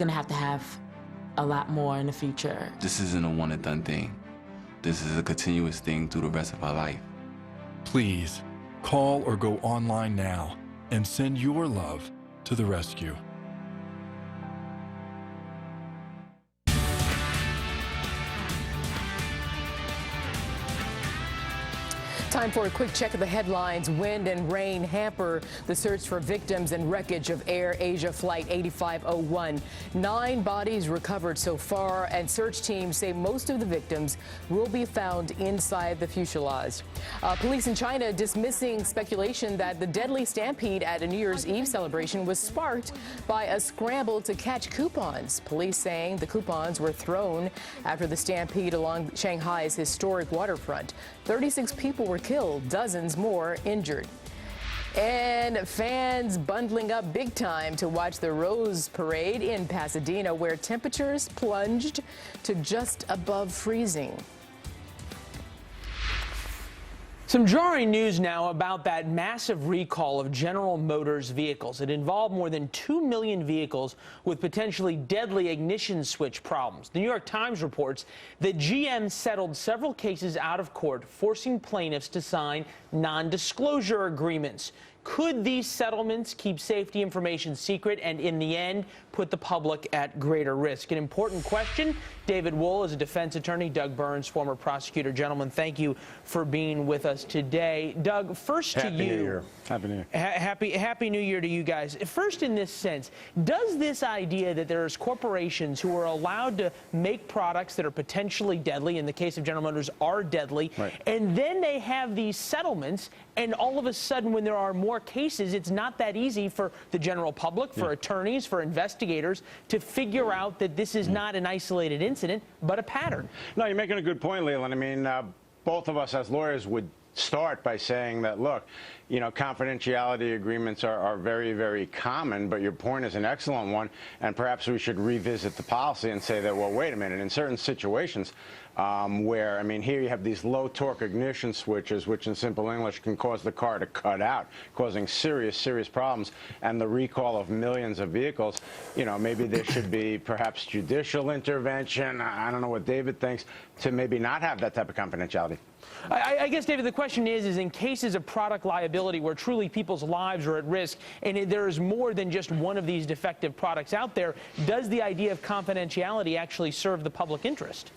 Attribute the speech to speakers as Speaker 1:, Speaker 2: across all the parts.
Speaker 1: Gonna have to have a lot more in the future.
Speaker 2: This isn't a one and done thing. This is a continuous thing through the rest of our life.
Speaker 3: Please call or go online now and send your love to the rescue.
Speaker 4: Time for a quick check of the headlines. Wind and rain hamper the search for victims and wreckage of Air Asia Flight 8501. 9 bodies recovered so far, and search teams say most of the victims will be found inside the fuselage. Police in China dismissing speculation that the deadly stampede at a New Year's Eve celebration was sparked by a scramble to catch coupons. Police saying the coupons were thrown after the stampede along Shanghai's historic waterfront. 36 people were killed, dozens more injured. And fans bundling up big time to watch the Rose Parade in Pasadena, where temperatures plunged to just above freezing.
Speaker 5: Some jarring news now about that massive recall of General Motors vehicles. It involved more than 2 million vehicles with potentially deadly ignition switch problems. The New York Times reports that GM settled several cases out of court, forcing plaintiffs to sign non-disclosure agreements. Could these settlements keep safety information secret and, in the end, put the public at greater risk? An important question. David Wohl is a defense attorney. Doug Burns, former prosecutor. Gentlemen, thank you for being with us today. Doug, first to you.
Speaker 6: Happy New Year. Happy New Year.
Speaker 5: Happy New Year to you guys. First, in this sense, does this idea that there's corporations who are allowed to make products that are potentially deadly, in the case of General Motors, are deadly,
Speaker 6: right,
Speaker 5: and then they have these settlements, and all of a sudden, when there are more cases, it's not that easy for the general public, for attorneys, for investigators to figure out that this is not an isolated incident, but a pattern?
Speaker 6: No, you're making a good point, Leland. I mean, both of us as lawyers would start by saying that, look, you know, confidentiality agreements are very, very common, but your point is an excellent one, and perhaps we should revisit the policy and say that, well, wait a minute, in certain situations where, I mean, here you have these low-torque ignition switches, which in simple English can cause the car to cut out, causing serious, serious problems, and the recall of millions of vehicles, you know, maybe there should be perhaps judicial intervention, I don't know what David thinks, to maybe not have that type of confidentiality.
Speaker 5: I guess, David, the question is in cases of product liability where truly people's lives are at risk and there is more than just one of these defective products out there, does the idea of confidentiality actually serve the public interest?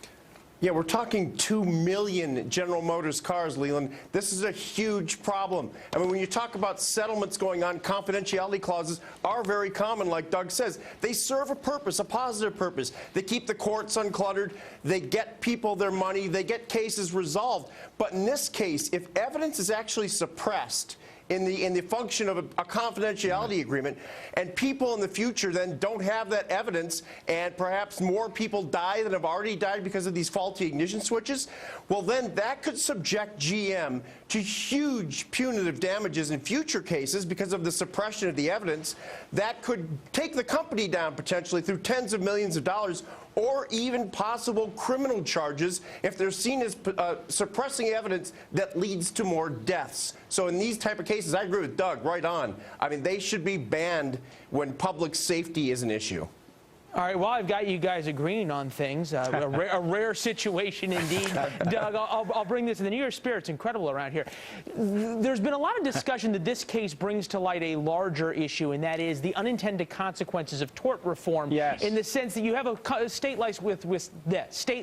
Speaker 7: Yeah, we're talking 2 million General Motors cars, Leland. This is a huge problem. I mean, when you talk about settlements going on, confidentiality clauses are very common, like Doug says. They serve a purpose, a positive purpose. They keep the courts uncluttered. They get people their money. They get cases resolved. But in this case, if evidence is actually suppressed in the function of a confidentiality agreement, and people in the future then don't have that evidence, and perhaps more people die than have already died because of these faulty ignition switches, well, then that could subject GM to huge punitive damages in future cases because of the suppression of the evidence. That could take the company down potentially through tens of millions of dollars, or even possible criminal charges if they're seen as suppressing evidence that leads to more deaths. So in these type of cases, I agree with Doug, right on. I mean, they should be banned when public safety is an issue.
Speaker 5: All right, well, I've got you guys agreeing on things. A rare situation indeed. Doug, I'll bring this in. The New Year spirit's incredible around here. There's been a lot of discussion that this case brings to light a larger issue, and that is the unintended consequences of tort reform.
Speaker 6: Yes.
Speaker 5: In the sense that you have a state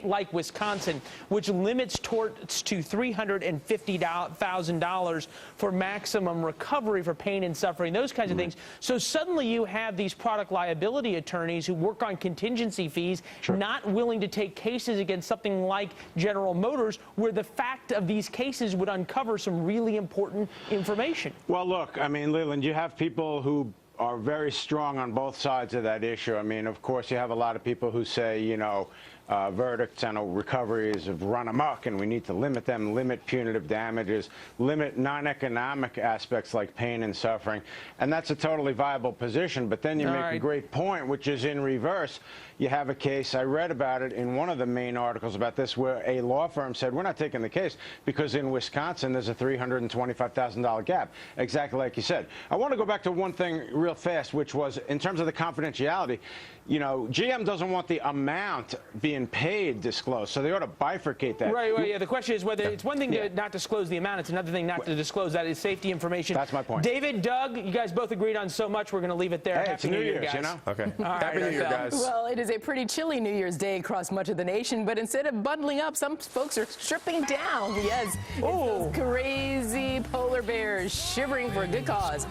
Speaker 5: like Wisconsin, which limits torts to $350,000 for maximum recovery for pain and suffering, those kinds of things. So suddenly you have these product liability attorneys who work on contingency fees, not willing to take cases against something like General Motors, where the fact of these cases would uncover some really important information.
Speaker 6: Well, look, I mean, Leland, you have people who are very strong on both sides of that issue. I mean, of course, you have a lot of people who say, you know, verdicts and recoveries have run amok, and we need to limit them, limit punitive damages, limit non-economic aspects like pain and suffering. And that's a totally viable position. But then you make a great point, which is in reverse. You have a case, I read about it in one of the main articles about this, where a law firm said, we're not taking the case because in Wisconsin there's a $325,000 gap, exactly like you said. I want to go back to one thing real fast, which was in terms of the confidentiality. GM doesn't want the amount being paid disclosed, so they ought to bifurcate that.
Speaker 5: Right, yeah. The question is whether it's one thing to not disclose the amount, it's another thing not to disclose that is safety information.
Speaker 6: That's my point.
Speaker 5: David, Doug, you guys both agreed on so much. We're going to leave it there.
Speaker 6: Hey,
Speaker 5: Happy
Speaker 6: it's New
Speaker 5: New Year,
Speaker 6: Year's,
Speaker 5: guys.
Speaker 6: you know?
Speaker 7: Okay.
Speaker 5: All
Speaker 7: Happy
Speaker 5: right,
Speaker 7: New Year, guys.
Speaker 4: Well, it is a pretty chilly New Year's Day across much of the nation, but instead of bundling up, some folks are stripping down. Yes, it's those crazy polar bears shivering for a good cause.